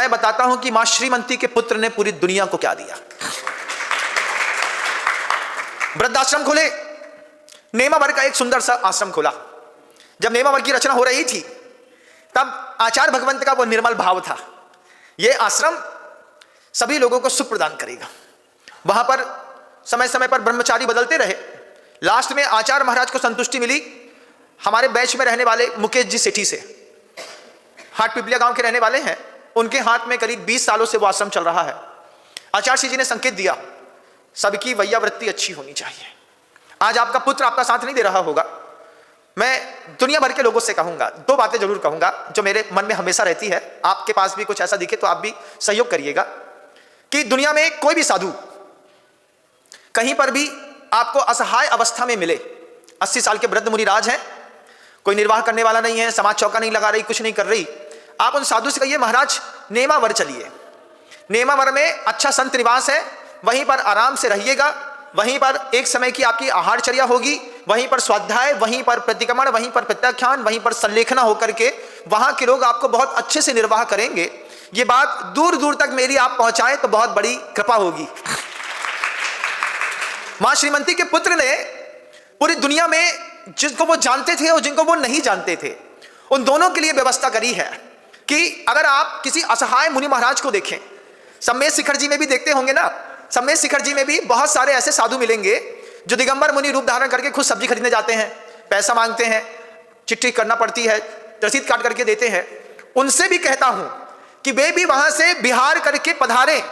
मैं बताता हूं कि मां श्रीमंती के पुत्र ने पूरी दुनिया को क्या दिया। वृद्धाश्रम खोले, नेमावर का एक सुंदर सा आश्रम खोला। जब नेमावर की रचना हो रही थी तब आचार्य भगवंत का वो निर्मल भाव था, ये आश्रम सभी लोगों को सुख प्रदान करेगा। वहां पर समय समय पर ब्रह्मचारी बदलते रहे। लास्ट में आचार्य महाराज को संतुष्टि मिली हमारे बैच में रहने वाले मुकेश जी सेठी से, हाट पिपलिया गांव के रहने वाले हैं। उनके हाथ में करीब 20 सालों से वो आश्रम चल रहा है। आचार्य जी ने संकेत दिया, सबकी वैयावृत्ति अच्छी होनी चाहिए। आज आपका पुत्र आपका साथ नहीं दे रहा होगा, मैं दुनिया भर के लोगों से कहूंगा, 2 बातें जरूर कहूंगा जो मेरे मन में हमेशा रहती है। आपके पास भी कुछ ऐसा दिखे तो आप भी सहयोग करिएगा कि दुनिया में कोई भी साधु कहीं पर भी आपको असहाय अवस्था में मिले, 80 साल के वृद्ध मुनिराज हैं, कोई निर्वाह करने वाला नहीं है, समाज चौका नहीं लगा रही, कुछ नहीं कर रही, आप उन साधु से कहिए महाराज नेमावर चलिए, नेमावर में अच्छा संत निवास है, वहीं पर आराम से रहिएगा, वहीं पर एक समय की आपकी आहारचर्या होगी, वहीं पर स्वाध्याय, वहीं पर प्रतिक्रमण, वहीं पर प्रत्याख्यान, वहीं पर संलेखना होकर के वहां के लोग आपको बहुत अच्छे से निर्वाह करेंगे। ये बात दूर दूर तक मेरी आप पहुंचाएं तो बहुत बड़ी कृपा होगी। मां श्रीमंती के पुत्र ने पूरी दुनिया में जिनको वो जानते थे और जिनको वो नहीं जानते थे, उन दोनों के लिए व्यवस्था करी है कि अगर आप किसी असहाय मुनि महाराज को देखें, सम्मेद शिखर जी में भी देखते होंगे ना, सम्मेद शिखर जी में भी बहुत सारे ऐसे साधु मिलेंगे जो दिगंबर मुनि रूप धारण करके खुद सब्जी खरीदने जाते हैं, पैसा मांगते हैं, चिट्ठी करना पड़ती है, रसीद काट करके देते हैं। उनसे भी कहता हूं कि वे भी वहां से विहार करके पधारें।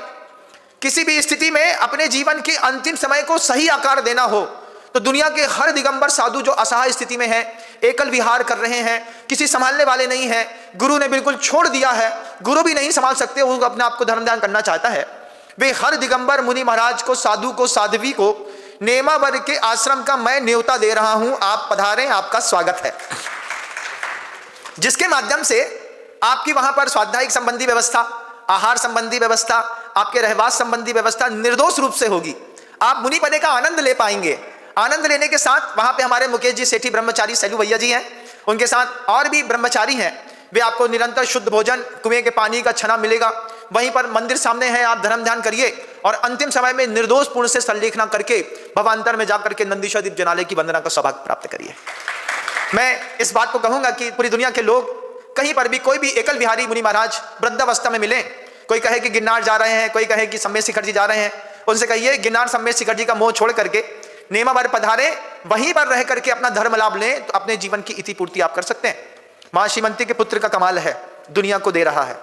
किसी भी स्थिति में अपने जीवन के अंतिम समय को सही आकार देना हो तो दुनिया के हर दिगंबर साधु जो असहाय स्थिति में है, एकल विहार कर रहे हैं, किसी संभालने वाले नहीं है, गुरु ने बिल्कुल छोड़ दिया है, गुरु भी नहीं संभाल सकते, वो अपने आप को धर्म ध्यान करना चाहता है, वे हर दिगंबर मुनि महाराज को, साधु को, साध्वी को नेमावर के आश्रम का मैं न्योता दे रहा हूं, आप पधारें, आपका स्वागत है। जिसके माध्यम से आपकी वहां पर स्वाध्यायिक संबंधी व्यवस्था, आहार संबंधी व्यवस्था, आपके रहवास संबंधी व्यवस्था निर्दोष रूप से होगी। आप मुनि पदे का आनंद ले पाएंगे। आनंद लेने के साथ वहां पे हमारे मुकेश जी सेठी ब्रह्मचारी सैलू भैया जी हैं, उनके साथ और भी ब्रह्मचारी हैं, वे आपको निरंतर शुद्ध भोजन, कुएं के पानी का छना मिलेगा। वहीं पर मंदिर सामने है, आप धर्म ध्यान करिए और अंतिम समय में निर्दोष पूर्ण से संलेखना करके भवांतर में जाकर के नंदीश्वर दीप जनालय की वंदना का सौभाग्य प्राप्त करिए। मैं इस बात को कहूंगा कि पूरी दुनिया के लोग कहीं पर भी कोई भी एकल विहारी मुनि महाराज वृद्धावस्था में मिले, कोई कहे कि गिरनार जा रहे हैं, कोई कहे कि सम्मेद शिखर जी जा रहे हैं, उनसे कहिए गिरनार सम्मेद शिखर जी का मोह छोड़ करके नेमावर पधारे, वहीं पर रह करके अपना धर्म लाभ लें तो अपने जीवन की इति पूर्ति आप कर सकते हैं। मां श्रीमंती के पुत्र का कमाल है, दुनिया को दे रहा है।